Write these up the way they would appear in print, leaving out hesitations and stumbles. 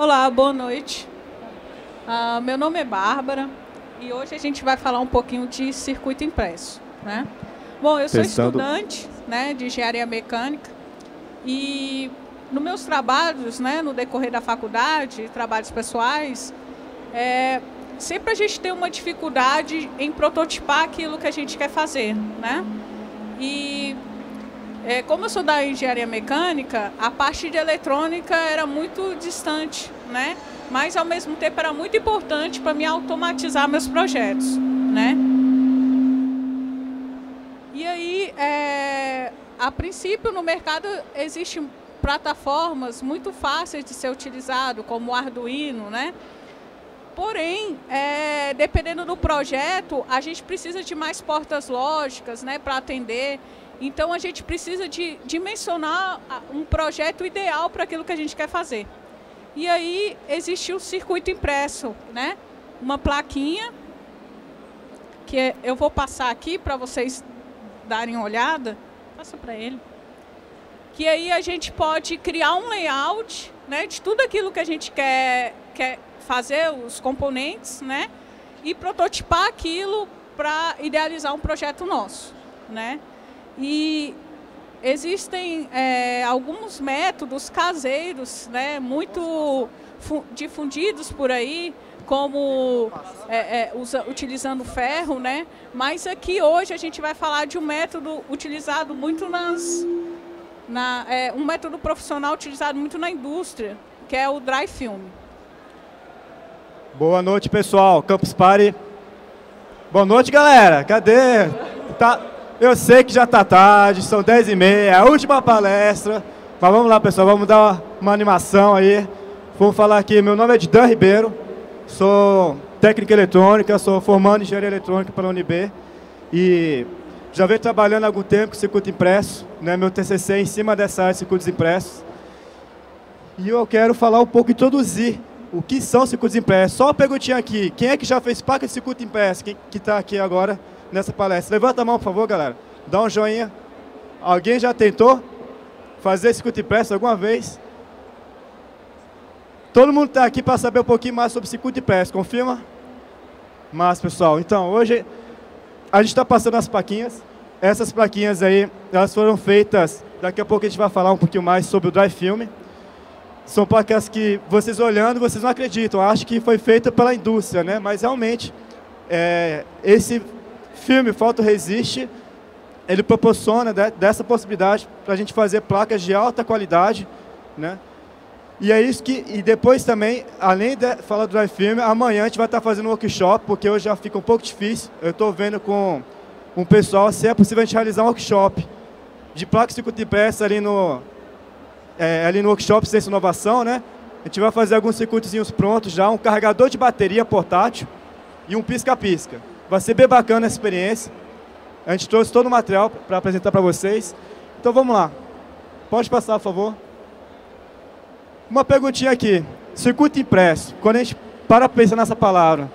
Olá, boa noite. Meu nome é Bárbara e hoje a gente vai falar um pouquinho de circuito impresso, né? Bom, eu sou estudante, né, de engenharia mecânica e nos meus trabalhos, né, no decorrer da faculdade, trabalhos pessoais, sempre a gente tem uma dificuldade em prototipar aquilo que a gente quer fazer, né? E como eu sou da engenharia mecânica, a parte de eletrônica era muito distante, né? Mas, ao mesmo tempo, era muito importante para me automatizar meus projetos, né? E aí, a princípio, no mercado, existem plataformas muito fáceis de ser utilizado, como o Arduino, né? Porém, dependendo do projeto, a gente precisa de mais portas lógicas, né, para atender. Então, a gente precisa de dimensionar um projeto ideal para aquilo que a gente quer fazer. E aí, existe o circuito impresso, né? Uma plaquinha, que eu vou passar aqui para vocês darem uma olhada. Passa para ele. Que aí a gente pode criar um layout, né, de tudo aquilo que a gente quer fazer, os componentes, né? E prototipar aquilo para idealizar um projeto nosso, né? E existem alguns métodos caseiros, né, muito difundidos por aí, como utilizando ferro, né? Mas aqui hoje a gente vai falar de um método utilizado muito um método profissional utilizado muito na indústria, que é o dry film. Boa noite, pessoal. Campus Party. Boa noite, galera. Cadê? Eu sei que já está tarde, são 10h30, é a última palestra. Mas vamos lá, pessoal, vamos dar uma animação aí. Vamos falar aqui, meu nome é Dan Ribeiro, sou técnico em eletrônica, sou formando em engenharia eletrônica pela UNB. E já venho trabalhando há algum tempo com circuito impresso, né, meu TCC é em cima dessa área de circuitos impressos. E eu quero falar um pouco, introduzir o que são circuitos impressos. Só uma perguntinha aqui, quem é que já fez placa de circuito impresso? Quem que está aqui agora nessa palestra? Levanta a mão, por favor, galera. Dá um joinha. Alguém já tentou fazer circuito impresso alguma vez? Todo mundo está aqui para saber um pouquinho mais sobre circuito impresso, confirma? Mas, pessoal, então, hoje a gente está passando as plaquinhas. Essas plaquinhas aí, elas foram feitas, daqui a pouco a gente vai falar um pouquinho mais sobre o dry film. São placas que vocês olhando, vocês não acreditam, acham que foi feita pela indústria, né? Mas realmente, esse filme fotoresist, ele proporciona dessa possibilidade para a gente fazer placas de alta qualidade, né? E é isso que, e depois também, além de falar do dry film, amanhã a gente vai estar fazendo um workshop, porque hoje já fica um pouco difícil. Eu estou vendo com um pessoal se é possível a gente realizar um workshop de placa de circuito impresso ali no workshop Ciência e Inovação, né? A gente vai fazer alguns circuitozinhos prontos já, um carregador de bateria portátil e um pisca-pisca. Vai ser bem bacana essa experiência. A gente trouxe todo o material para apresentar para vocês. Então vamos lá. Pode passar, por favor. Uma perguntinha aqui. Circuito impresso. Quando a gente para pensar nessa palavra,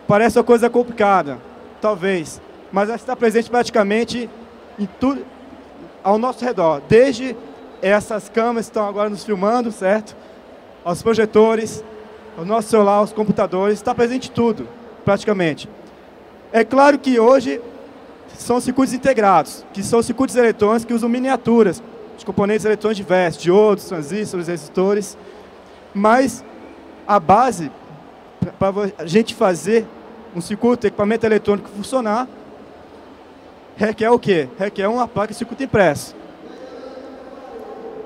parece uma coisa complicada, talvez. Mas ela está presente praticamente em tudo ao nosso redor. Desde essas câmeras que estão agora nos filmando, certo? Aos projetores, ao nosso celular, aos computadores. Está presente tudo, praticamente. É claro que hoje são circuitos integrados, que são circuitos eletrônicos que usam miniaturas de componentes eletrônicos diversos, diodos, transistores, resistores. Mas a base para a gente fazer um circuito, equipamento eletrônico funcionar, requer o quê? Requer uma placa de circuito impresso.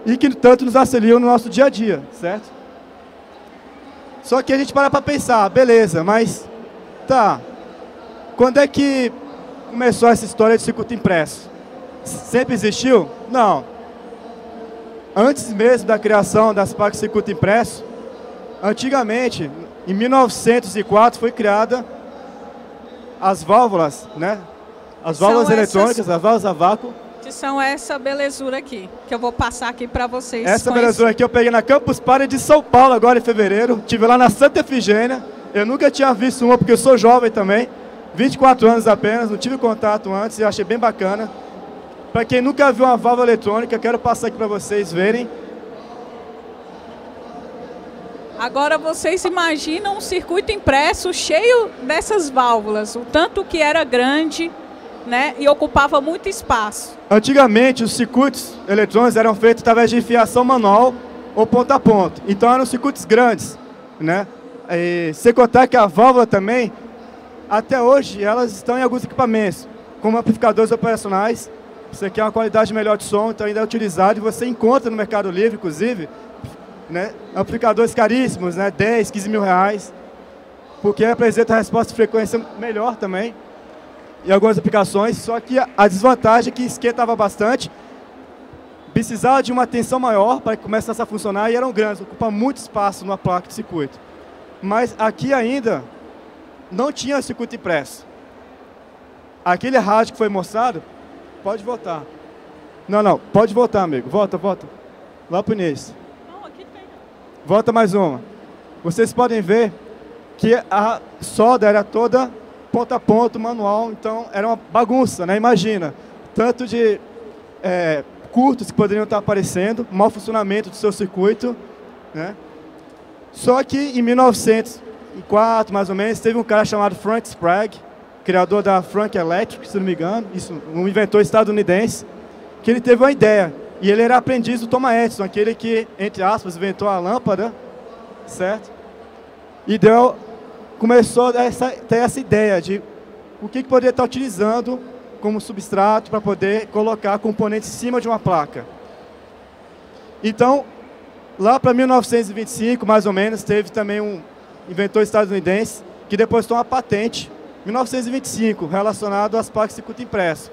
E que tanto nos auxiliam no nosso dia a dia, certo? Só que a gente para pensar, beleza, mas tá, quando é que começou essa história de circuito impresso? Sempre existiu? Não. Antes mesmo da criação das placas de circuito impresso, antigamente, em 1904, foi criada as válvulas, né? As válvulas eletrônicas, as válvulas a vácuo. Que são essa belezura aqui, que eu vou passar aqui para vocês. Essa belezura aqui eu peguei na Campus Party de São Paulo agora em fevereiro. Estive lá na Santa Efigênia. Eu nunca tinha visto uma, porque eu sou jovem também. 24 anos apenas, não tive contato antes e achei bem bacana. Para quem nunca viu uma válvula eletrônica, quero passar aqui para vocês verem. Agora vocês imaginam um circuito impresso cheio dessas válvulas, o tanto que era grande, né, e ocupava muito espaço. Antigamente, os circuitos eletrônicos eram feitos através de fiação manual ou ponta a ponta. Então, eram circuitos grandes, né? E, sem contar que a válvula também, até hoje, elas estão em alguns equipamentos, como amplificadores operacionais. Isso aqui é uma qualidade melhor de som, então ainda é utilizado. E você encontra no Mercado Livre, inclusive, né, amplificadores caríssimos, né, 10, 15 mil reais, porque apresenta a resposta de frequência melhor também, em algumas aplicações, só que a desvantagem é que esquentava bastante, precisava de uma tensão maior para que começasse a funcionar e eram grandes, ocupa muito espaço numa placa de circuito. Mas aqui ainda não tinha circuito impresso. Aquele rádio que foi mostrado, pode voltar. Não, pode voltar, amigo, volta. Lá para o início. Volta mais uma. Vocês podem ver que a solda era toda ponta a ponta, manual, então era uma bagunça, né? Imagina, tanto de curtos que poderiam estar aparecendo, mau funcionamento do seu circuito, né? Só que em 1904, mais ou menos, teve um cara chamado Frank Sprague, criador da Frank Electric, se não me engano, um inventor estadunidense, que ele teve uma ideia. E ele era aprendiz do Thomas Edison, aquele que, entre aspas, inventou a lâmpada, certo? E começou a ter essa ideia de o que poderia estar utilizando como substrato para poder colocar componentes em cima de uma placa. Então, lá para 1925, mais ou menos, teve também um inventor estadunidense que depositou uma patente, 1925, relacionado às placas de circuito impresso.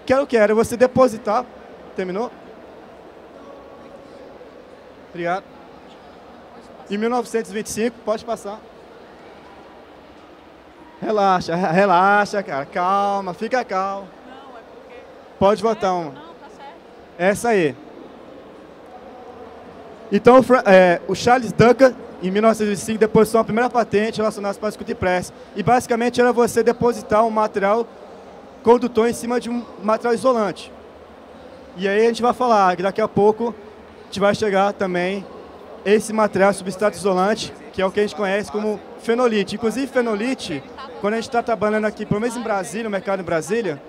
Que era o que? Era você depositar... Terminou? Obrigado. Em 1925, pode passar. Relaxa, cara. Calma, fica calmo. Não, é porque... Pode botar uma. Não, tá certo. Essa aí. Então, o Charles Duncan, em 1925, depositou a primeira patente relacionada às placas de circuito impresso. E, basicamente, era você depositar um material condutor em cima de um material isolante. E aí a gente vai falar que daqui a pouco a gente vai chegar também esse material substrato isolante, que é o que a gente conhece como fenolite. Inclusive, fenolite, quando a gente está trabalhando aqui, pelo menos em Brasília, no mercado em Brasília,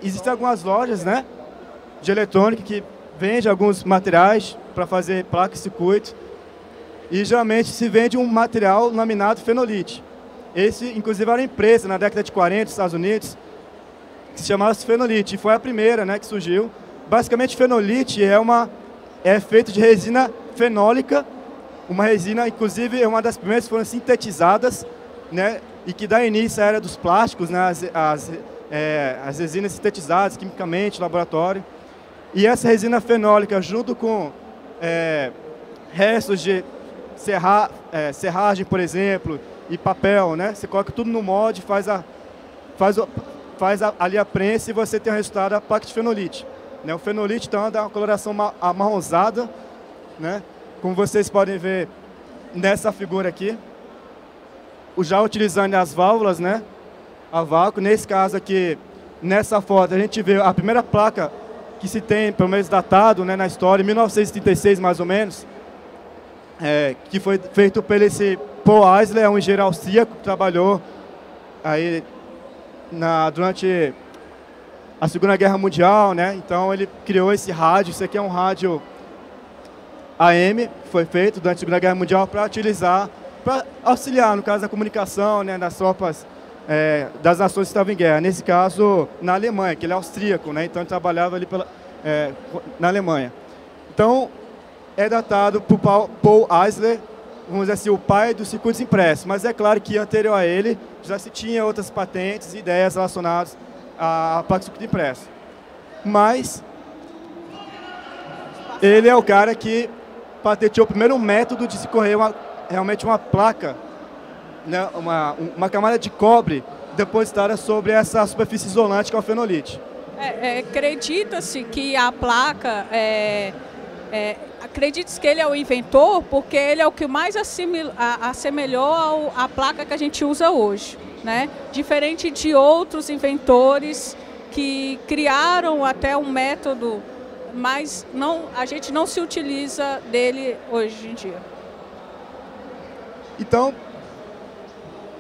existem algumas lojas, né, de eletrônica que vendem alguns materiais para fazer placa e circuito. E geralmente se vende um material laminado fenolite. Esse, inclusive, era uma empresa na década de 40 nos Estados Unidos, que se chamava fenolite, e foi a primeira, né, que surgiu. Basicamente, fenolite é feito de resina fenólica, uma resina, inclusive, é uma das primeiras que foram sintetizadas, né, e que dá início à era dos plásticos, né, as resinas sintetizadas quimicamente no laboratório. E essa resina fenólica, junto com restos de serragem, por exemplo, e papel, né, você coloca tudo no molde, faz ali a prensa e você tem o resultado da placa de fenolite. Né? O fenolite, então, dá uma coloração amarronzada, né? Como vocês podem ver nessa figura aqui. Já utilizando as válvulas, né? A vácuo. Nesse caso aqui, nessa foto, a gente vê a primeira placa que se tem, pelo menos datado, né, na história, em 1936, mais ou menos, que foi feito por esse Paul Eisler, um engenheiro austríaco que trabalhou aí durante a Segunda Guerra Mundial, né? Então ele criou esse rádio. Isso aqui é um rádio AM, que foi feito durante a Segunda Guerra Mundial para auxiliar, no caso da comunicação, né, das tropas das nações que estavam em guerra. Nesse caso, na Alemanha, que ele é austríaco, né? Então ele trabalhava ali na Alemanha. Então, é datado por Paul Eisler, vamos dizer assim, o pai dos circuitos impressos. Mas é claro que anterior a ele já se tinha outras patentes e ideias relacionadas à placa de circuito impresso. Mas ele é o cara que patenteou o primeiro método de se correr realmente uma placa, né, uma camada de cobre depositada sobre essa superfície isolante que é o fenolite. Acredita-se que a placa, acredita-se que ele é o inventor porque ele é o que mais assemelhou à placa que a gente usa hoje, né? Diferente de outros inventores que criaram até um método, mas a gente não se utiliza dele hoje em dia. Então,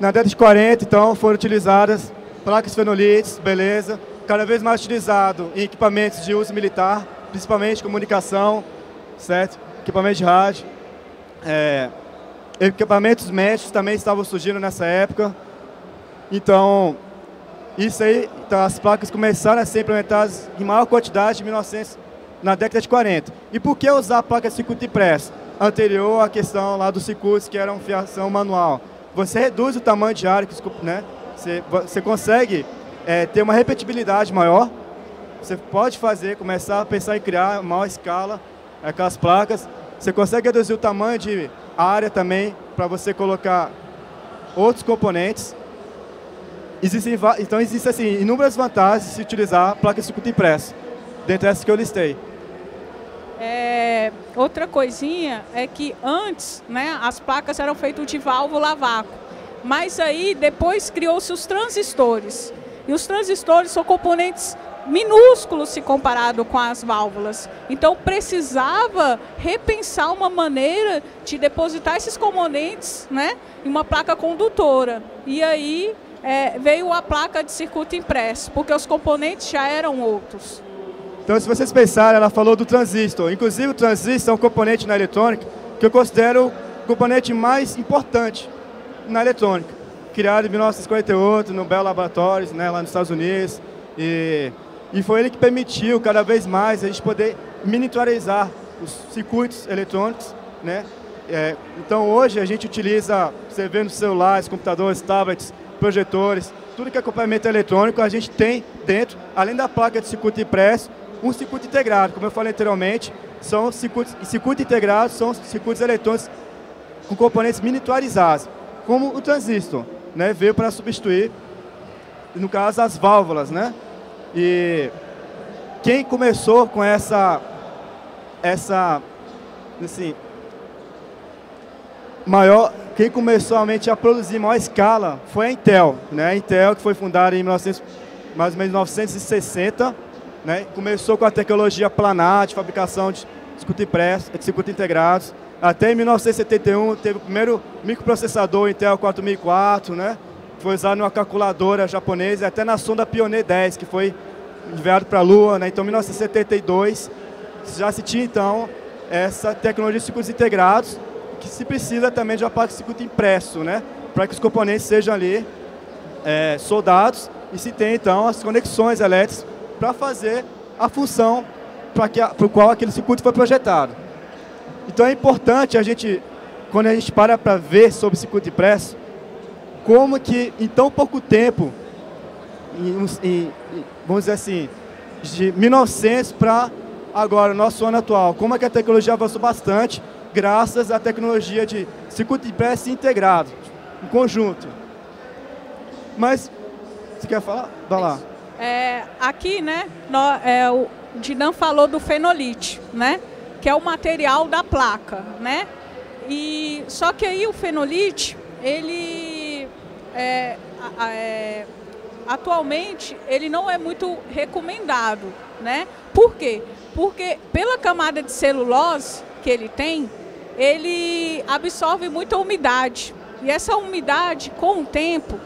na década de 40, então, foram utilizadas placas fenolites, beleza, cada vez mais utilizado em equipamentos de uso militar, principalmente comunicação, certo? Equipamentos de rádio. Equipamentos médicos também estavam surgindo nessa época. Então, isso aí, então, as placas começaram a ser implementadas em maior quantidade em 1900, na década de 40. E por que usar a placa de circuito impresso? Anterior à questão lá dos circuitos que eram fiação manual. Você reduz o tamanho de área, né? Você consegue ter uma repetibilidade maior. Você pode começar a pensar em criar maior escala aquelas placas. Você consegue reduzir o tamanho de área também para você colocar outros componentes. Então existem assim, inúmeras vantagens de se utilizar a placa de circuito impresso, dentre essas que eu listei. Outra coisinha é que antes, né, as placas eram feitas de válvula a vácuo, mas aí depois criou-se os transistores. E os transistores são componentes minúsculos se comparado com as válvulas. Então precisava repensar uma maneira de depositar esses componentes, né, em uma placa condutora. E aí veio a placa de circuito impresso, porque os componentes já eram outros. Então, se vocês pensarem, ela falou do transistor. Inclusive, o transistor é um componente na eletrônica que eu considero o componente mais importante na eletrônica. Criado em 1948 no Bell Laboratories, né, lá nos Estados Unidos. E foi ele que permitiu, cada vez mais, a gente poder miniaturizar os circuitos eletrônicos, né? Então, hoje, a gente utiliza, você vê nos celulares, computadores, tablets, projetores, tudo que é acompanhamento eletrônico, a gente tem dentro, além da placa de circuito impresso, um circuito integrado. Como eu falei anteriormente, são circuitos integrados, são circuitos eletrônicos com componentes miniaturizados, como o transistor, né, veio para substituir, no caso, as válvulas, né? E quem começou com quem começou realmente a produzir em maior escala foi a Intel, né? A Intel, que foi fundada em mais ou menos 1960, né? Começou com a tecnologia planar de fabricação de circuito impresso, de circuito integrados. Até em 1971 teve o primeiro microprocessador Intel 4004, né? Foi usado numa calculadora japonesa, até na sonda Pioneer 10, que foi enviado para a Lua, né? Então, em 1972 já se tinha então essa tecnologia de circuitos integrados, que se precisa também de uma placa de circuito impresso, né? Para que os componentes sejam ali soldados e se tenha então as conexões elétricas para fazer a função para o qual aquele circuito foi projetado. Então é importante a gente, quando a gente para ver sobre circuito impresso, como que em tão pouco tempo, vamos dizer assim, de 1900 para agora, o nosso ano atual, como é que a tecnologia avançou bastante, graças à tecnologia de circuito impresso integrado, em conjunto. Mas, você quer falar? Vai lá. Aqui, né, o Dinan falou do fenolite, né, que é o material da placa, né, só que aí o fenolite, ele, atualmente, ele não é muito recomendado, né, por quê? Porque pela camada de celulose que ele tem, ele absorve muita umidade, e essa umidade, com o tempo,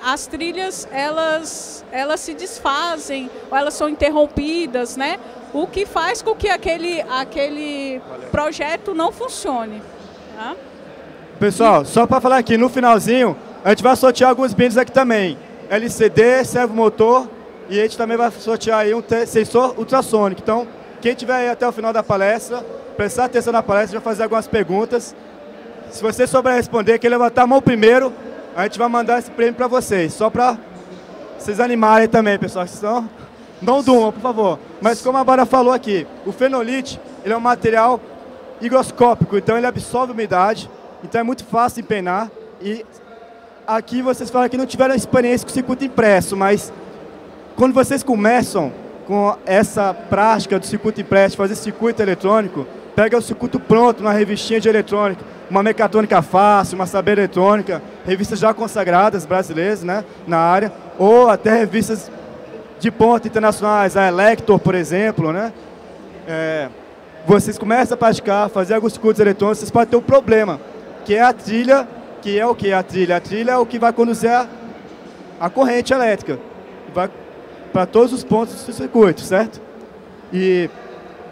as trilhas elas se desfazem, ou elas são interrompidas, né? O que faz com que aquele projeto não funcione. Tá? Pessoal, só para falar aqui, no finalzinho, a gente vai sortear alguns brindes aqui também. LCD, servomotor, e a gente também vai sortear aí um sensor ultrassônico. Então, quem tiver aí até o final da palestra, prestar atenção na palestra, vai fazer algumas perguntas. Se você souber responder, quem levantar a mão primeiro, a gente vai mandar esse prêmio para vocês, só para vocês animarem também, pessoal. Senão, não durmam, por favor. Mas como a Bárbara falou aqui, o fenolite, ele é um material higroscópico, então ele absorve umidade, então é muito fácil de empenar. E aqui vocês falaram que não tiveram experiência com circuito impresso, mas quando vocês começam com essa prática do circuito impresso, fazer circuito eletrônico, pega o circuito pronto, uma revistinha de eletrônica, uma mecatrônica fácil, uma saber eletrônica, revistas já consagradas brasileiras, né, na área, ou até revistas de ponta internacionais, a Elector, por exemplo, né? Vocês começam a praticar, fazer alguns circuitos eletrônicos, vocês podem ter um problema. que é a trilha, que é o que? A trilha é o que vai conduzir a corrente elétrica. Vai para todos os pontos do circuito, certo? E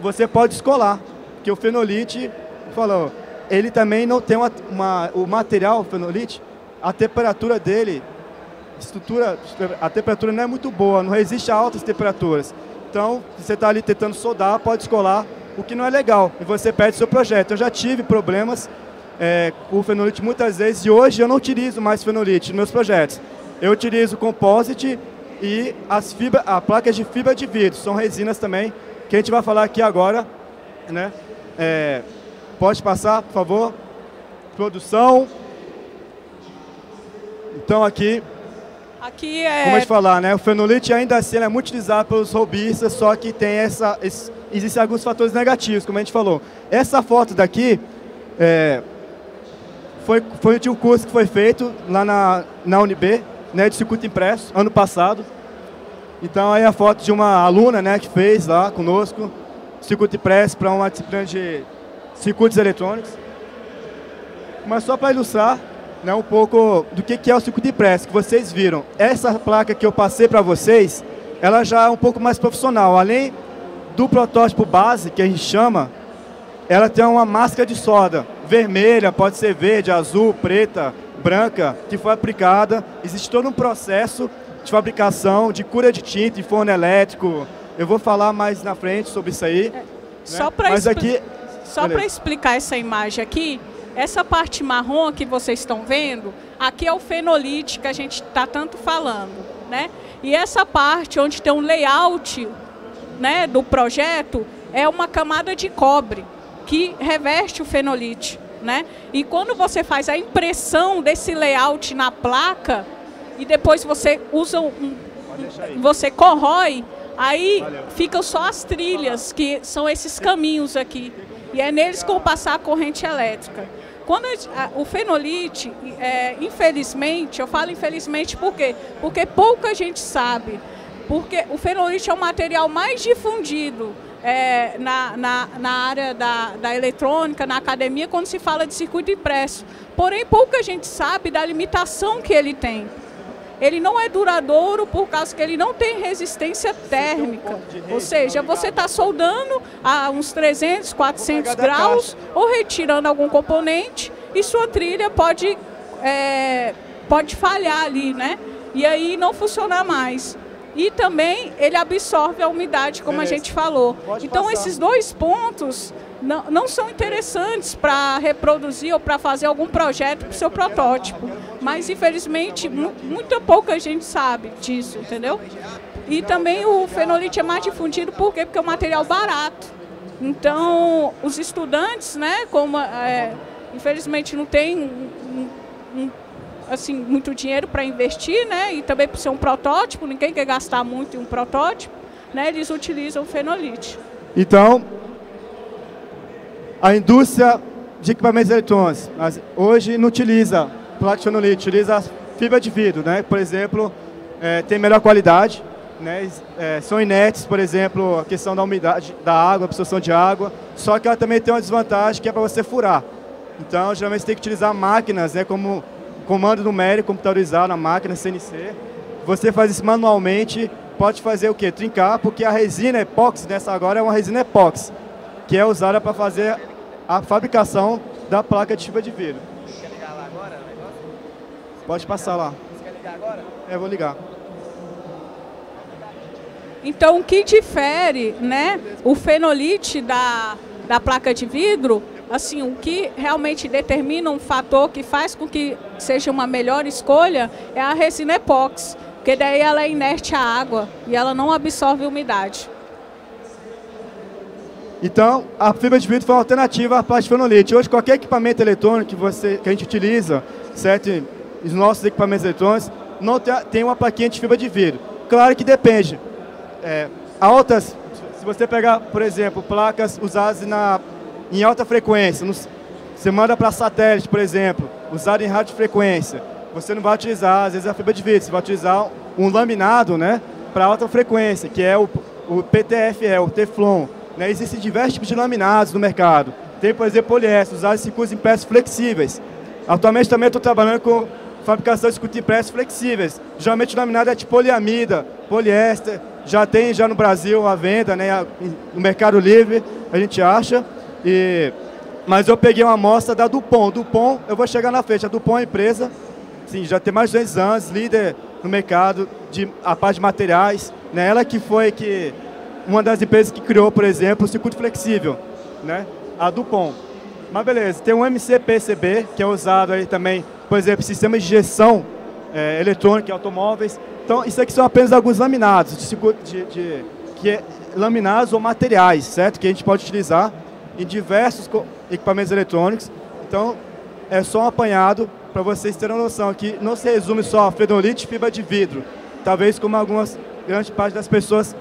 você pode descolar, porque o fenolite, falou, ele também não tem o material, o fenolite, a temperatura dele, a temperatura não é muito boa, não resiste a altas temperaturas. Então, você está ali tentando soldar, pode descolar, o que não é legal, e você perde seu projeto. Eu já tive problemas com o fenolite muitas vezes, e hoje eu não utilizo mais fenolite nos meus projetos. Eu utilizo composite e as placas de fibra de vidro, são resinas também, que a gente vai falar aqui agora, né? Pode passar, por favor. Produção. Então aqui como a gente falar, né? O fenolite ainda assim é muito utilizado pelos robistas, só que tem existem alguns fatores negativos, como a gente falou. Essa foto daqui foi de um curso que foi feito lá na UNB, né, de circuito impresso, ano passado. Então aí a foto de uma aluna, né, que fez lá conosco circuito impresso para uma disciplina de circuitos eletrônicos. Mas só para ilustrar, né, um pouco do que é o circuito impresso, que vocês viram. Essa placa que eu passei para vocês, ela já é um pouco mais profissional. Além do protótipo base, que a gente chama, ela tem uma máscara de solda vermelha, pode ser verde, azul, preta, branca, que foi aplicada. Existe todo um processo de fabricação, de cura de tinta, de forno elétrico. Eu vou falar mais na frente sobre isso aí. Só para explicar essa imagem aqui, essa parte marrom que vocês estão vendo, aqui é o fenolite que a gente está tanto falando, né? E essa parte onde tem um layout, né, do projeto é uma camada de cobre que reveste o fenolite, né? E quando você faz a impressão desse layout na placa e depois você usa você corrói, aí ficam só as trilhas, que são esses caminhos aqui, e é neles que vão passar a corrente elétrica. Quando o fenolite, infelizmente, eu falo infelizmente por quê? Porque pouca gente sabe, porque o fenolite é o material mais difundido na área da eletrônica, na academia, quando se fala de circuito impresso. Porém, pouca gente sabe da limitação que ele tem. Ele não é duradouro por causa que ele não tem resistência térmica. Ou seja, você está soldando a uns 300, 400 graus ou retirando algum componente e sua trilha pode falhar ali, né? E aí não funcionar mais. E também ele absorve a umidade, como a gente falou. Então esses dois pontos não são interessantes para reproduzir ou para fazer algum projeto para o seu protótipo. Mas, infelizmente, muito pouca gente sabe disso, entendeu? E também o fenolite é mais difundido por quê? Porque é um material barato. Então, os estudantes, né, como infelizmente não tem assim, muito dinheiro para investir, né, e também por ser um protótipo, ninguém quer gastar muito em um protótipo, né, eles utilizam o fenolite. Então, a indústria de equipamentos eletrônicos hoje não utiliza placa de fenolite, utiliza fibra de vidro, né? Por exemplo, tem melhor qualidade, né? São inertes, por exemplo, a questão da umidade, da água, absorção de água, só que ela também tem uma desvantagem que é para você furar. Então, geralmente você tem que utilizar máquinas, né, como comando numérico computadorizado na máquina CNC. Você faz isso manualmente, pode fazer o quê? Trincar, porque a resina epóxi, nessa agora é uma resina epóxi, que é usada para fazer a fabricação da placa de fibra de vidro. Você quer ligar lá agora o negócio? Pode passar lá. Você quer ligar agora? Eu vou ligar. Então, o que difere, né, o fenolite da placa de vidro, assim, o que realmente determina um fator que faz com que seja uma melhor escolha é a resina epóxi, porque daí ela é inerte à água e ela não absorve umidade. Então, a fibra de vidro foi uma alternativa à placa de fenolite. Hoje, qualquer equipamento eletrônico que a gente utiliza, certo? Os nossos equipamentos eletrônicos, não tem uma plaquinha de fibra de vidro. Claro que depende. Se você pegar, por exemplo, placas usadas em alta frequência, você manda para satélite, por exemplo, usado em radiofrequência, você não vai utilizar, às vezes, a fibra de vidro, você vai utilizar um laminado, né, para alta frequência, que é o PTFE, o Teflon. Né, existem diversos tipos de laminados no mercado. Tem, por exemplo, poliéster, usados em circuitos impressos flexíveis. Atualmente também estou trabalhando com fabricação de circuito impresso flexíveis. Geralmente o laminado é de poliamida, poliéster. Já tem no Brasil a venda, né, no Mercado Livre, a gente acha. Mas eu peguei uma amostra da Dupont. Dupont, eu vou chegar na frente. A Dupont é uma empresa, sim, já tem mais de 2 anos, líder no mercado, a parte de materiais. Né? Ela que foi uma das empresas que criou, por exemplo, o circuito flexível, né? A Dupont. Mas beleza, tem um MCPCB, que é usado aí também, por exemplo, sistema de injeção eletrônica em automóveis. Então, isso aqui são apenas alguns laminados, laminados ou materiais, certo? Que a gente pode utilizar em diversos equipamentos eletrônicos. Então, é só um apanhado para vocês terem uma noção que não se resume só a fenolite e fibra de vidro. Talvez como grande parte das pessoas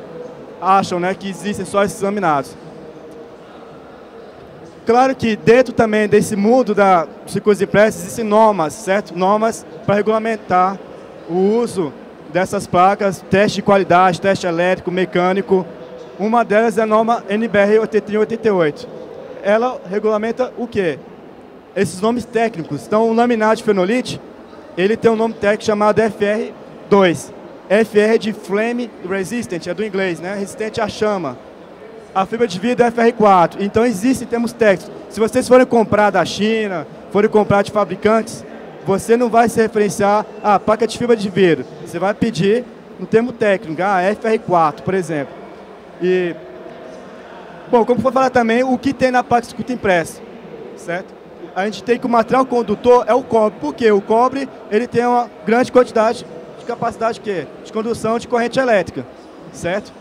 acham, né, que existem só esses laminados. Claro que dentro também desse mundo dos circuitos impressos existem normas, certo? Normas para regulamentar o uso dessas placas, teste de qualidade, teste elétrico, mecânico. Uma delas é a norma NBR 8388. Ela regulamenta o quê? Esses nomes técnicos. Então, o laminado de fenolite, ele tem um nome técnico chamado FR2. FR de Flame Resistant, é do inglês, né? Resistente à chama. A fibra de vidro é FR4. Então, existem termos técnicos. Se vocês forem comprar da China, forem comprar de fabricantes, você não vai se referenciar a placa de fibra de vidro. Você vai pedir um termo técnico, FR4, por exemplo. Bom, como foi falar também, o que tem na placa de circuito impresso, certo? A gente tem que o material condutor é o cobre. Por quê? O cobre ele tem uma grande quantidade de capacidade de condução de corrente elétrica, certo?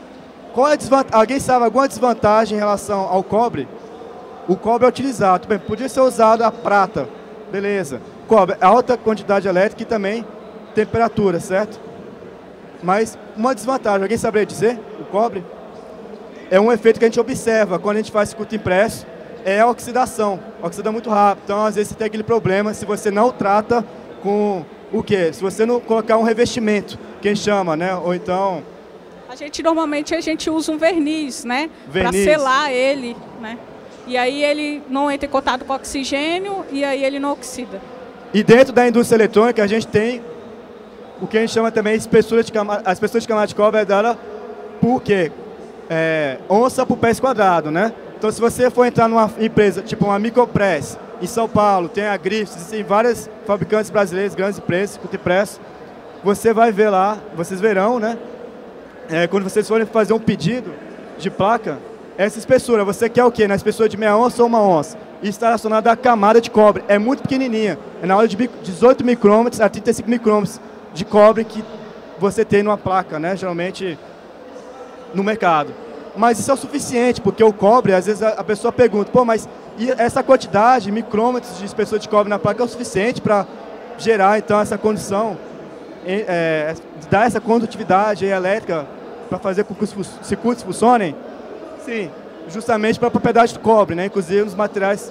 Qual é alguém sabe alguma desvantagem em relação ao cobre? O cobre é utilizado. Bem, podia ser usado a prata, beleza. Cobre, alta quantidade elétrica e também temperatura, certo? Mas uma desvantagem, alguém saberia dizer? O cobre é um efeito que a gente observa quando a gente faz circuito impresso, é a oxidação. Oxida muito rápido, então às vezes você tem aquele problema se você não trata com o quê? Se você não colocar um revestimento, quem chama, né? Ou então... Normalmente a gente usa um verniz, né? Para selar ele, né? E aí ele não entra em contato com oxigênio e aí ele não oxida. E dentro da indústria eletrônica a gente tem o que a gente chama também de espessura de camada. A espessura de camada de cobre é dada por quê? Onça por pés quadrado, né? Então se você for entrar numa empresa tipo uma Micropress em São Paulo, tem a Griffiths, existem vários fabricantes brasileiros, grandes empresas, circuito impresso, você vai ver lá, vocês verão, né? Quando vocês forem fazer um pedido de placa, essa espessura, você quer o quê? Na espessura de meia onça ou 1 onça? E está relacionada à camada de cobre. É muito pequenininha. É na ordem de 18 micrômetros a 35 micrômetros de cobre que você tem numa placa, né? Geralmente no mercado. Mas isso é o suficiente, porque o cobre, às vezes a pessoa pergunta, pô, mas e essa quantidade, micrômetros de espessura de cobre na placa é o suficiente para gerar, então, essa condição, dar essa condutividade elétrica para fazer com que os circuitos funcionem? Sim, justamente para a propriedade do cobre, né? Inclusive nos materiais,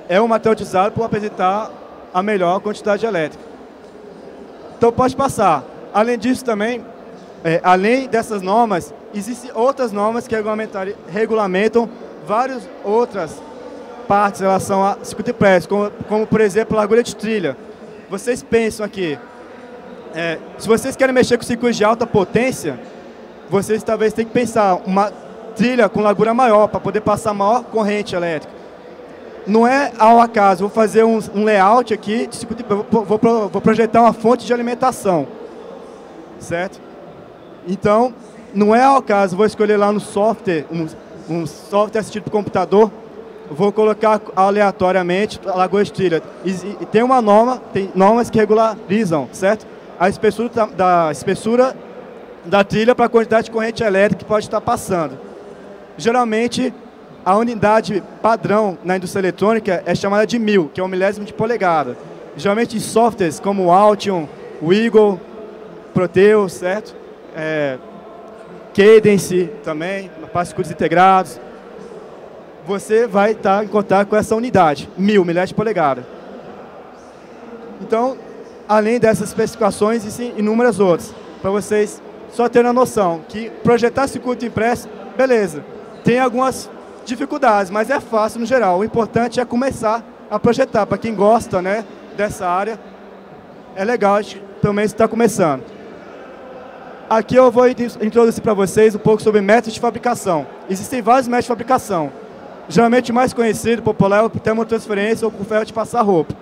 um material utilizado para apresentar a melhor quantidade elétrica. Então pode passar. Além disso também, além dessas normas, existem outras normas que regulamentam várias outras partes em relação a circuito impresso, como por exemplo a largura de trilha. Vocês pensam aqui, se vocês querem mexer com circuitos de alta potência, vocês talvez tenham que pensar uma trilha com largura maior, para poder passar maior corrente elétrica. Não é ao acaso, vou fazer um layout aqui, vou projetar uma fonte de alimentação, certo? Então, não é ao acaso, vou escolher lá no software, um software assistido por computador, vou colocar aleatoriamente a largura de trilha. E tem normas que regularizam, certo? A espessura da trilha para a quantidade de corrente elétrica que pode estar passando. Geralmente, a unidade padrão na indústria eletrônica é chamada de 1000, que é 1 milésimo de polegada. Geralmente em softwares como o Altium, o Eagle, Proteus, certo? Cadence também, para circuitos integrados. Você vai estar em contato com essa unidade, 1000 milésimo de polegada. Então, além dessas especificações, existem inúmeras outras, para vocês só terem a noção que projetar circuito impresso, beleza, tem algumas dificuldades, mas é fácil no geral. O importante é começar a projetar. Para quem gosta, né, dessa área, é legal, a gente também está começando. Aqui eu vou introduzir para vocês um pouco sobre métodos de fabricação. Existem vários métodos de fabricação. Geralmente o mais conhecido, popular, é o termotransferência ou com ferro de passar roupa.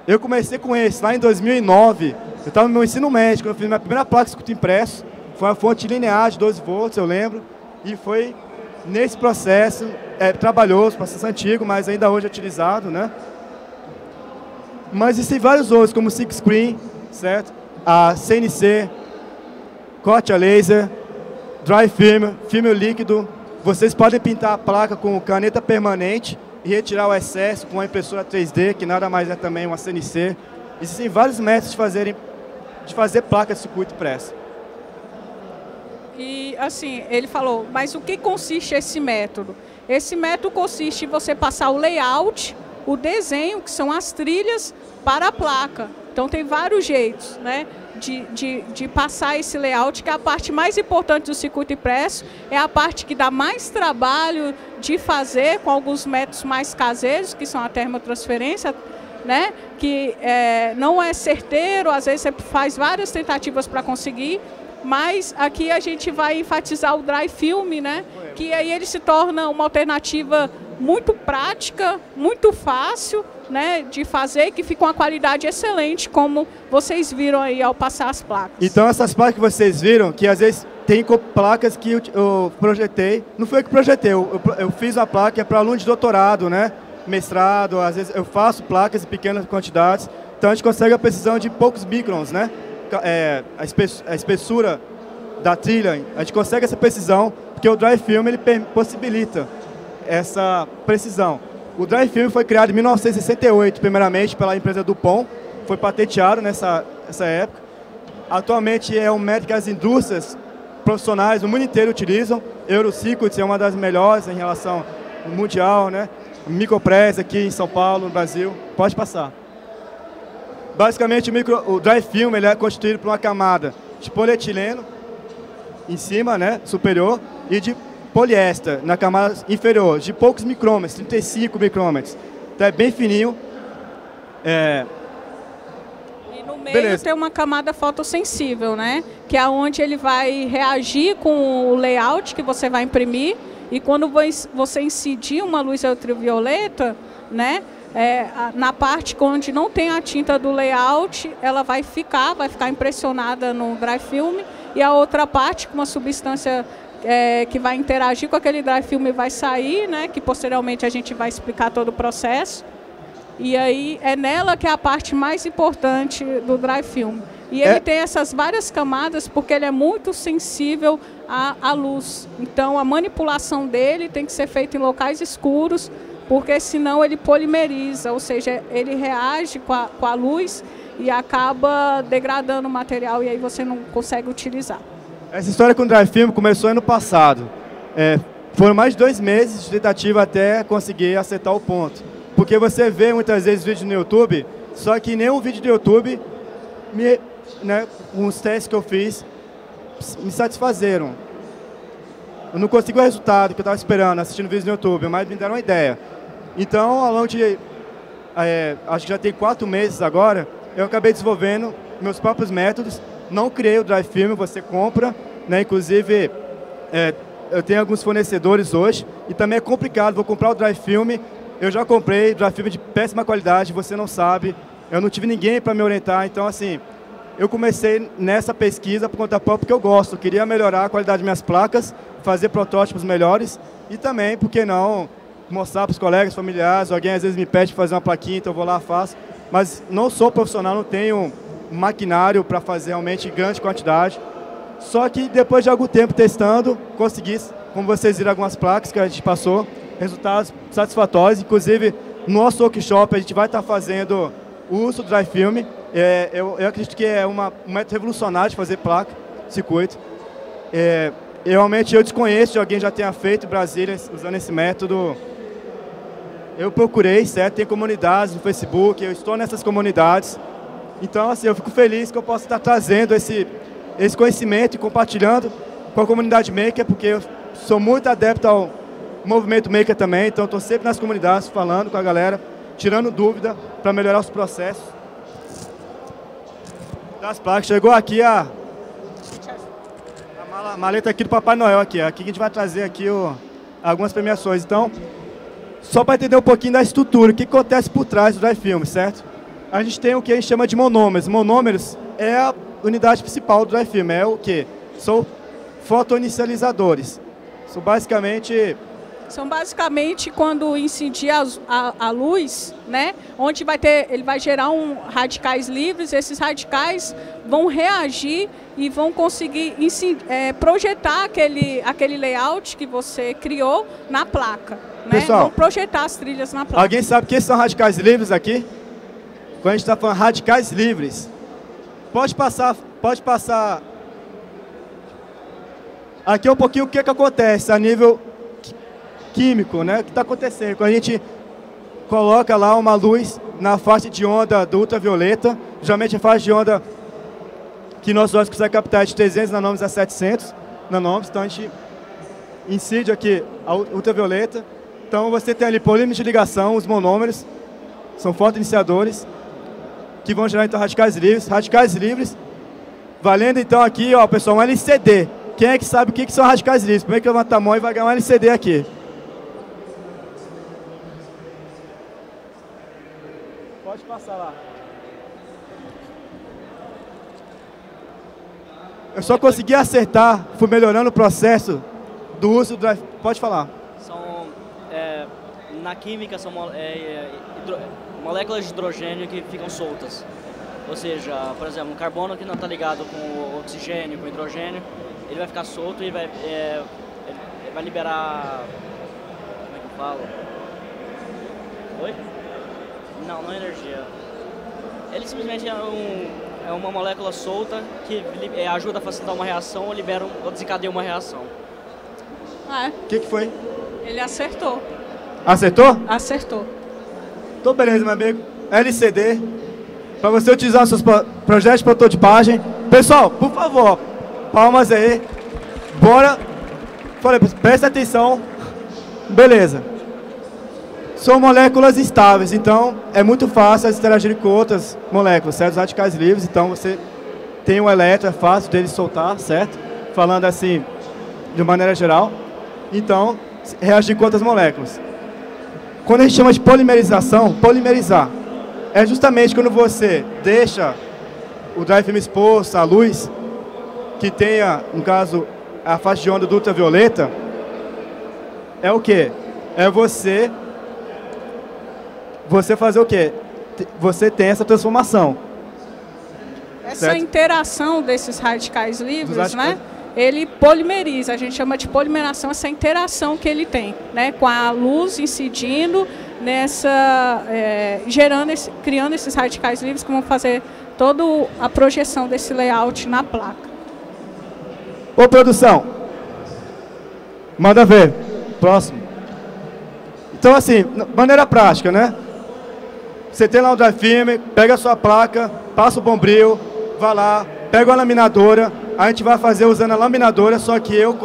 Eu comecei com esse lá em 2009. Eu estava no meu ensino médio, quando eu fiz minha primeira placa de circuito impresso. Foi uma fonte linear de 12 volts, eu lembro. E foi nesse processo, trabalhoso, processo antigo, mas ainda hoje é utilizado, né? Mas existem vários outros, como o Silk Screen, certo? A CNC, corte a laser, dry film, filme líquido. Vocês podem pintar a placa com caneta permanente e retirar o excesso com a impressora 3D, que nada mais é também uma CNC. Existem vários métodos de fazer placa de circuito impresso. E assim, ele falou, mas o que consiste esse método? Esse método consiste em você passar o layout, o desenho, que são as trilhas, para a placa. Então tem vários jeitos, né, de passar esse layout, que é a parte mais importante do circuito impresso, é a parte que dá mais trabalho de fazer, com alguns métodos mais caseiros, que são a termotransferência, né, que não é certeiro, às vezes você faz várias tentativas para conseguir, mas aqui a gente vai enfatizar o dry film, né, que aí ele se torna uma alternativa muito prática, muito fácil, né, de fazer, que fica uma qualidade excelente, como vocês viram aí ao passar as placas. Então essas placas que vocês viram, que às vezes tem placas que eu projetei, não foi eu que projetei, eu fiz uma placa para aluno de doutorado, né, mestrado, às vezes eu faço placas em pequenas quantidades, então a gente consegue a precisão de poucos microns, né, a espessura da trilha, a gente consegue essa precisão, porque o dry film ele possibilita essa precisão. O dry film foi criado em 1968, primeiramente pela empresa DuPont, foi patenteado nessa época. Atualmente é um método que as indústrias profissionais no mundo inteiro utilizam. Eurocircuits é uma das melhores em relação mundial, né? Micropress aqui em São Paulo, no Brasil. Pode passar. Basicamente o dry film ele é constituído por uma camada de polietileno em cima, né, superior, e de poliéster na camada inferior, de poucos micrômetros, 35 micrômetros. Então é bem fininho. E no meio tem uma camada fotossensível, né? Que é onde ele vai reagir com o layout que você vai imprimir, e quando você incidir uma luz ultravioleta, né, na parte onde não tem a tinta do layout, ela vai ficar impressionada no dry film, e a outra parte com uma substância que vai interagir com aquele dry film vai sair, né, que posteriormente a gente vai explicar todo o processo. E aí é nela que é a parte mais importante do dry film. E ele tem essas várias camadas porque ele é muito sensível à luz. Então a manipulação dele tem que ser feita em locais escuros, porque senão ele polimeriza, ou seja, ele reage com a luz e acaba degradando o material, e aí você não consegue utilizar. Essa história com o dry film começou ano passado. Foram mais de 2 meses de tentativa até conseguir acertar o ponto. Porque você vê muitas vezes vídeos no YouTube, só que nenhum vídeo do YouTube, com os testes que eu fiz, me satisfazeram. Eu não consegui o resultado que eu estava esperando assistindo vídeos no YouTube, mas me deram uma ideia. Então, ao longo de, acho que já tem 4 meses agora, eu acabei desenvolvendo meus próprios métodos. Não criei o dry film, você compra, né? Inclusive, eu tenho alguns fornecedores hoje, e também é complicado, vou comprar o dry film, eu já comprei dry film de péssima qualidade, você não sabe, eu não tive ninguém para me orientar, então assim, eu comecei nessa pesquisa por conta própria porque eu gosto, eu queria melhorar a qualidade das minhas placas, fazer protótipos melhores, e também, por que não, mostrar para os colegas, familiares, alguém às vezes me pede para fazer uma plaquinha, então eu vou lá e faço, mas não sou profissional, não tenho maquinário para fazer realmente em grande quantidade. Só que depois de algum tempo testando, consegui, como vocês viram, algumas placas que a gente passou, resultados satisfatórios. Inclusive, no nosso workshop, a gente vai estar fazendo o uso do dry film. Eu acredito que é um método revolucionário de fazer placa, circuito. Realmente eu desconheço de alguém que já tenha feito em Brasília usando esse método. Eu procurei, certo? Tem comunidades no Facebook, eu estou nessas comunidades. Então, assim, eu fico feliz que eu possa estar trazendo esse conhecimento e compartilhando com a comunidade maker, porque eu sou muito adepto ao movimento maker também, então estou sempre nas comunidades falando com a galera, tirando dúvida para melhorar os processos das placas. Chegou aqui a maleta aqui do Papai Noel. Aqui a gente vai trazer aqui algumas premiações. Então, só para entender um pouquinho da estrutura, o que acontece por trás do Drive Film, certo? A gente tem o que a gente chama de monômeros. Monômeros é a unidade principal do Drive Film. É o que? São fotoinicializadores. São basicamente quando incidir a luz, né? Onde ele vai gerar radicais livres. Esses radicais vão reagir e vão conseguir projetar aquele layout que você criou na placa. Né? Pessoal, vão projetar as trilhas na placa. Alguém sabe o que são radicais livres aqui? Quando a gente está falando radicais livres, pode passar. Aqui é um pouquinho o que acontece a nível químico, né? O que está acontecendo? Quando a gente coloca lá uma luz na faixa de onda do ultravioleta, geralmente a faixa de onda que nossos olhos conseguem captar é de 300 nanômetros a 700 nanômetros, então a gente incide aqui a ultravioleta. Então você tem ali polímeros de ligação, os monômeros, são fotoiniciadores, que vão gerar então radicais livres. Radicais livres, valendo então aqui, ó, pessoal, um LCD. Quem é que sabe o que são radicais livres? Primeiro que levanta a mão e vai ganhar um LCD aqui. Pode passar lá. Eu só consegui acertar, fui melhorando o processo do uso do Drive. Pode falar. Na química, são moléculas de hidrogênio que ficam soltas. Ou seja, por exemplo, um carbono que não está ligado com o oxigênio, com o hidrogênio, ele vai ficar solto e vai liberar... Como é que eu falo? Oi? Não é energia. Ele simplesmente é uma molécula solta que ajuda a facilitar uma reação ou desencadeia uma reação. O que foi? Ele acertou. Acertou? Acertou. Então, beleza, meu amigo. LCD, para você utilizar nos seus projetos de prototipagem. Pessoal, por favor, palmas aí. Bora. Presta atenção. Beleza. São moléculas instáveis, então é muito fácil elas interagirem com outras moléculas, certo? Os radicais livres, então você tem um elétron, é fácil dele soltar, certo? Falando assim, de maneira geral. Então, reagir com outras moléculas. Quando a gente chama de polimerização, polimerizar é justamente quando você deixa o Drive Film exposto à luz, que tenha, no caso, a faixa de onda do ultravioleta, é o quê? É você fazer o quê? Você tem essa transformação. Essa certo? interação desses radicais livres, né? Ele polimeriza, a gente chama de polimeração, essa interação que ele tem, né? Com a luz incidindo criando esses radicais livres que vão fazer toda a projeção desse layout na placa. Ô, produção, manda ver. Próximo. Então, assim, maneira prática, né? Você tem lá o Drive Film, pega a sua placa, passa o bombril, vai lá, pega a laminadora, a gente vai fazer usando a laminadora, só que eu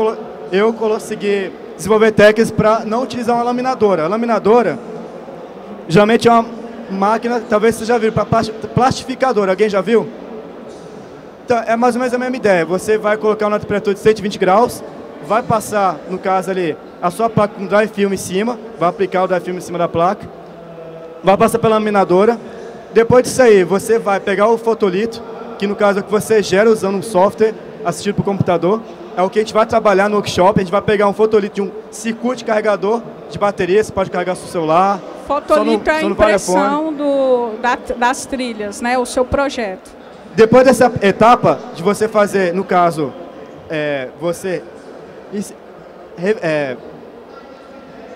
consegui desenvolver técnicas para não utilizar uma laminadora. A laminadora, geralmente é uma máquina, talvez você já viu, para plastificadora. Alguém já viu? Então, é mais ou menos a mesma ideia. Você vai colocar uma temperatura de 120 graus, vai passar, no caso ali, a sua placa com Drive Film em cima, vai aplicar o Drive Film em cima da placa, vai passar pela laminadora. Depois disso aí, você vai pegar o fotolito, que no caso é o que você gera usando um software assistido por computador. É o que a gente vai trabalhar no workshop. A gente vai pegar um fotolito de um circuito de carregador de bateria, você pode carregar seu celular. Fotolito é a impressão das trilhas, né? O seu projeto. Depois dessa etapa de você fazer, no caso,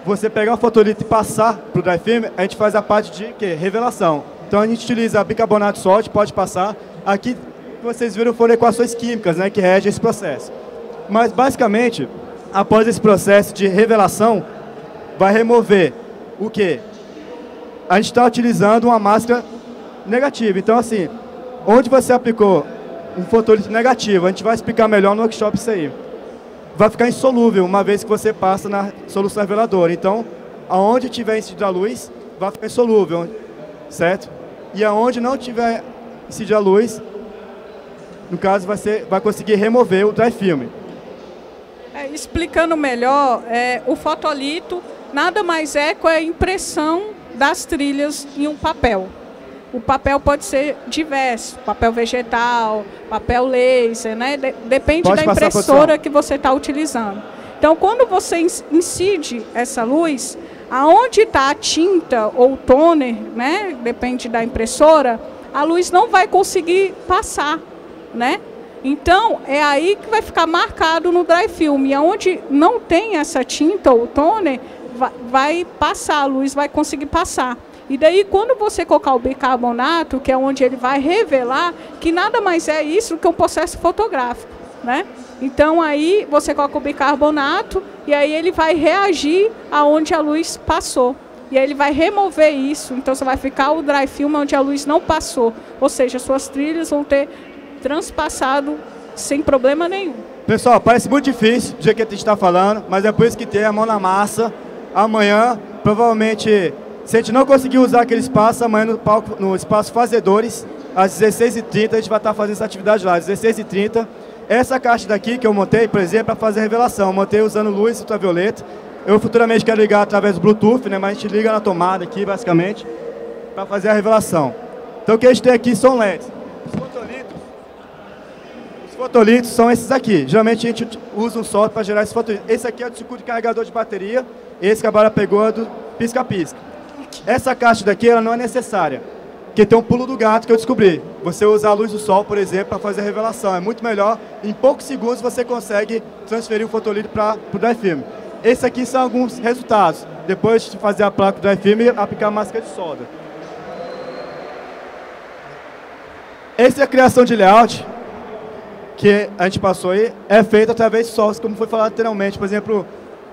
você pegar o fotolito e passar para o Drive Film, a gente faz a parte de quê? Revelação. Então a gente utiliza bicarbonato de sódio, pode passar. Aqui vocês viram foram equações químicas, né, que regem esse processo. Mas basicamente, após esse processo de revelação, vai remover o quê? A gente está utilizando uma máscara negativa. Então assim, onde você aplicou um fotolito negativo, a gente vai explicar melhor no workshop isso aí. Vai ficar insolúvel uma vez que você passa na solução reveladora. Então, aonde tiver incidido a luz, vai ficar insolúvel, certo? E aonde não tiver incidir a luz, no caso, vai conseguir remover o dry film. Explicando melhor, o fotolito nada mais é com a impressão das trilhas em um papel. O papel pode ser diverso, papel vegetal, papel laser, né? Depende da impressora que você está utilizando. Então, quando você incide essa luz, aonde está a tinta ou o toner, né? Depende da impressora, a luz não vai conseguir passar, né? Então, é aí que vai ficar marcado no dry film. E onde não tem essa tinta ou toner, vai passar, a luz vai conseguir passar. E daí, quando você colocar o bicarbonato, que é onde ele vai revelar, que nada mais é isso do que um processo fotográfico, né? Então, aí você coloca o bicarbonato e aí ele vai reagir aonde a luz passou. E aí ele vai remover isso. Então, você vai ficar o dry film onde a luz não passou. Ou seja, suas trilhas vão ter transpassado sem problema nenhum. Pessoal, parece muito difícil do jeito que a gente está falando, mas é por isso que tem a mão na massa. Amanhã, provavelmente, se a gente não conseguir usar aquele espaço, amanhã no espaço Fazedores, às 16h30, a gente vai estar fazendo essa atividade lá, às 16h30. Essa caixa daqui que eu montei, por exemplo, para fazer a revelação. Eu montei usando luz ultravioleta. Eu futuramente quero ligar através do Bluetooth, né, mas a gente liga na tomada aqui, basicamente, para fazer a revelação. Então, o que a gente tem aqui são LEDs. Os fotolitos são esses aqui. Geralmente a gente usa um solder para gerar esses fotolitos. Esse aqui é do circuito de carregador de bateria. Esse que a Bárbara pegou é do pisca-pisca. Essa caixa daqui ela não é necessária, porque tem um pulo do gato que eu descobri. Você usa a luz do sol, por exemplo, para fazer a revelação. É muito melhor. Em poucos segundos você consegue transferir o fotolito para o dry film. Esses aqui são alguns resultados. Depois de fazer a placa do dry film e aplicar a máscara de solda. Essa é a criação de layout que a gente passou aí, é feita através de softwares, como foi falado anteriormente. Por exemplo,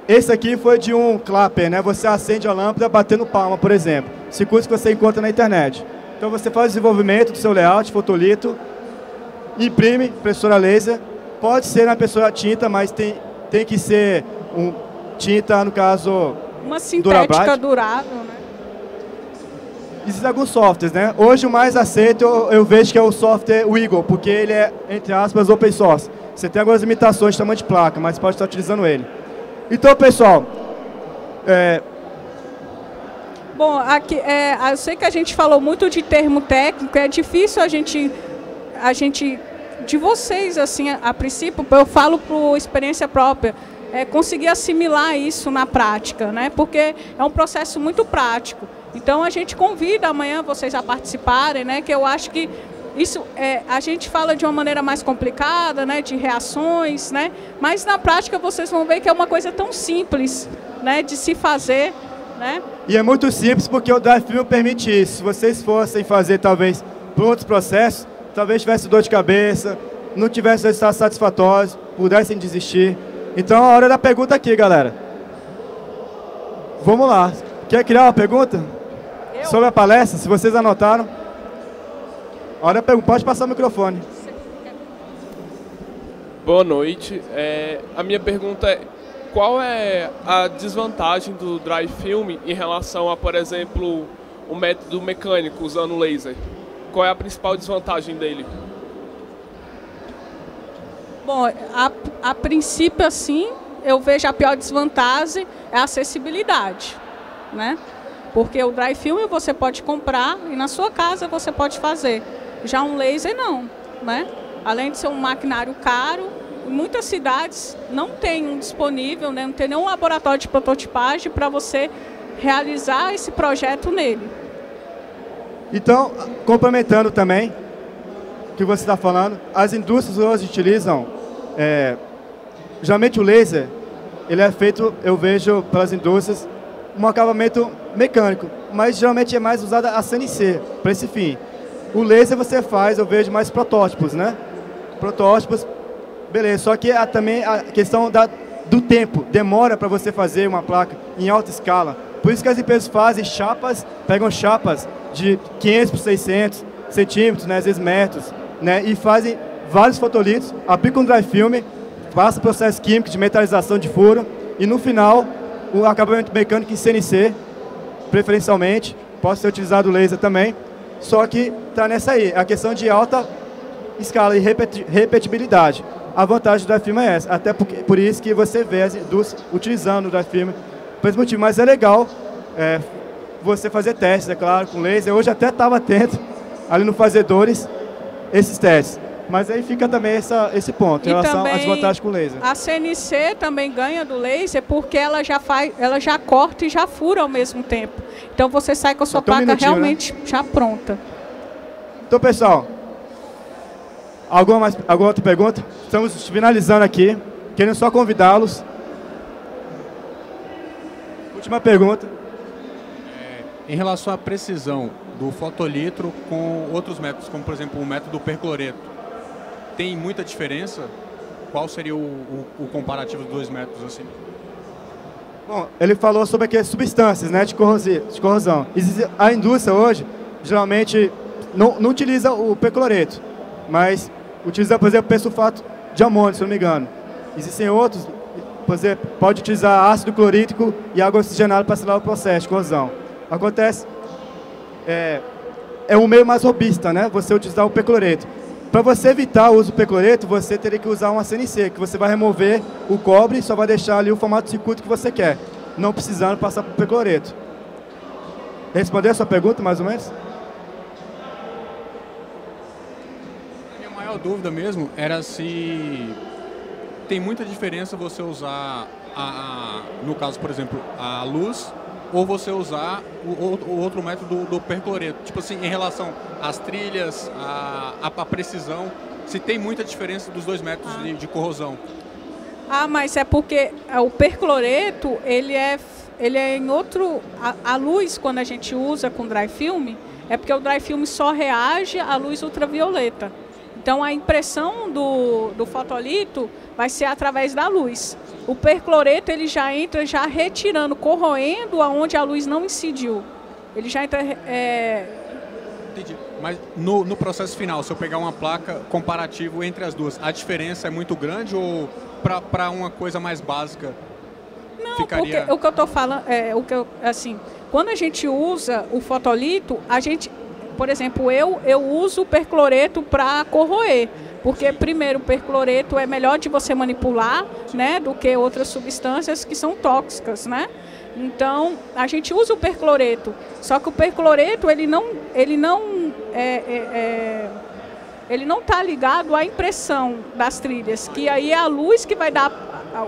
esse aqui foi de um clapper, né? Você acende a lâmpada batendo palma, por exemplo. Circuitos que você encontra na internet. Então você faz o desenvolvimento do seu layout, fotolito, imprime, impressora laser. Pode ser na impressora tinta, mas tem que ser tinta, no caso, uma sintética durável, né? Existem alguns softwares, né? Hoje o mais aceito eu vejo que é o software Wiggle, porque ele é, entre aspas, open source. Você tem algumas limitações de tamanho de placa, mas pode estar utilizando ele. Então, pessoal, bom, aqui, eu sei que a gente falou muito de termo técnico, é difícil a gente de vocês, assim, a princípio, eu falo por experiência própria, conseguir assimilar isso na prática, né? Porque é um processo muito prático. Então, a gente convida amanhã vocês a participarem, né? Que eu acho que isso a gente fala de uma maneira mais complicada, né? De reações, né? Mas na prática vocês vão ver que é uma coisa tão simples, né? De se fazer, né? E é muito simples porque o dry film permite isso. Se vocês fossem fazer, talvez, por outros processos, talvez tivesse dor de cabeça, não tivesse resultados satisfatórios, pudessem desistir. Então, a hora da pergunta aqui, galera. Vamos lá. Quer criar uma pergunta? Sobre a palestra, se vocês anotaram. A hora da pergunta, pode passar o microfone. Boa noite. A minha pergunta é, qual é a desvantagem do dry film em relação a, por exemplo, o método mecânico usando laser? Qual é a principal desvantagem dele? Bom, a princípio, assim, eu vejo a pior desvantagem é a acessibilidade, né? Porque o dry film você pode comprar e na sua casa você pode fazer. Já um laser não, né? Além de ser um maquinário caro, em muitas cidades não tem um disponível, né? Não tem nenhum laboratório de prototipagem para você realizar esse projeto nele. Então, complementando também o que você está falando, as indústrias hoje utilizam, geralmente o laser, ele é feito, eu vejo pelas indústrias, um acabamento mecânico, mas geralmente é mais usada a CNC para esse fim. O laser você faz, eu vejo mais protótipos, né? Protótipos, beleza, só que também a questão do tempo, demora para você fazer uma placa em alta escala. Por isso que as empresas fazem chapas, pegam chapas de 500 por 600 centímetros, né, às vezes metros, né, e fazem vários fotolitos, aplicam um dry film, passa o processo químico de metalização de furo e no final o acabamento mecânico em CNC preferencialmente, pode ser utilizado o laser também, só que está nessa aí, a questão de alta escala e repetibilidade. A vantagem do drive film é essa, até por isso que você vê as indústrias utilizando o drive film por esse motivo, mas é legal você fazer testes, é claro, com laser. Hoje até estava atento ali no Fazedores esses testes. Mas aí fica também esse ponto, em relação às vantagens com laser. A CNC também ganha do laser porque ela já corta e já fura ao mesmo tempo. Então você sai com a sua placa realmente, né, já pronta. Então, pessoal, alguma outra pergunta? Estamos finalizando aqui, querendo só convidá-los. Última pergunta. Em relação à precisão do fotolitro com outros métodos, como por exemplo o método percloreto, tem muita diferença? Qual seria o comparativo dos dois métodos assim? Bom, ele falou sobre aquelas substâncias, né, de corrosão. A indústria hoje, geralmente, não utiliza o percloreto, mas utiliza, por exemplo, persulfato de amônio, se não me engano. Existem outros, por exemplo, pode utilizar ácido clorídrico e água oxigenada para acelerar o processo de corrosão. Acontece, é um meio mais robista, né, você utilizar o percloreto. Para você evitar o uso do percloreto, você teria que usar uma CNC, que você vai remover o cobre e só vai deixar ali o formato de circuito que você quer, não precisando passar por percloreto. Respondeu a sua pergunta, mais ou menos? A minha maior dúvida mesmo era se tem muita diferença você usar, no caso, por exemplo, a luz, ou você usar o outro método do percloreto. Tipo assim, em relação às trilhas, à precisão, se tem muita diferença dos dois métodos de corrosão. Mas é porque o percloreto, ele é em outro... A luz, quando a gente usa com dry film, é porque o dry film só reage à luz ultravioleta. Então, a impressão do fotolito vai ser através da luz. O percloreto, ele já entra retirando, corroendo aonde a luz não incidiu. Ele já entra... Entendi. Mas no processo final, se eu pegar uma placa comparativo entre as duas, a diferença é muito grande ou para uma coisa mais básica ficaria... Porque o que eu estou falando assim, quando a gente usa o fotolito, a gente... Por exemplo, eu uso o percloreto para corroer, porque primeiro o percloreto é melhor de você manipular, né, do que outras substâncias que são tóxicas, né? Então, a gente usa o percloreto, só que o percloreto ele não está ligado à impressão das trilhas, que aí é a luz que vai dar,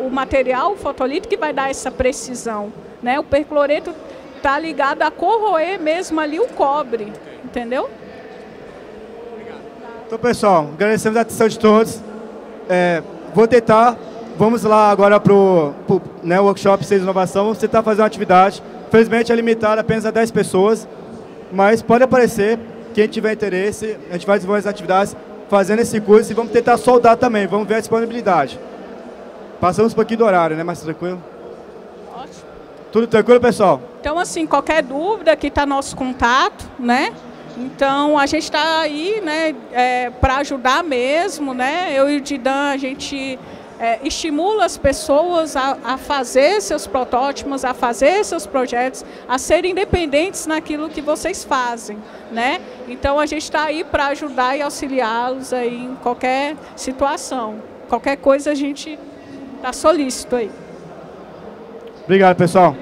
o material, o fotolito, que vai dar essa precisão, né? O percloreto está ligado a corroer mesmo ali o cobre. Entendeu? Então, pessoal, agradecemos a atenção de todos. Vamos lá agora para o workshop 6 de inovação. Vamos tentar fazer uma atividade. Infelizmente é limitado apenas a 10 pessoas, mas pode aparecer, quem tiver interesse, a gente vai desenvolver as atividades fazendo esse curso e vamos tentar soldar também, vamos ver a disponibilidade. Passamos um pouquinho do horário, né? Mais tranquilo? Ótimo. Tudo tranquilo, pessoal? Então, assim, qualquer dúvida, aqui está nosso contato, né? Então, a gente está aí, né, para ajudar mesmo, né? Eu e o Didan, a gente estimula as pessoas a fazer seus protótipos, a fazer seus projetos, a serem independentes naquilo que vocês fazem, né? Então, a gente está aí para ajudar e auxiliá-los aí em qualquer situação. Qualquer coisa, a gente está solícito aí. Obrigado, pessoal.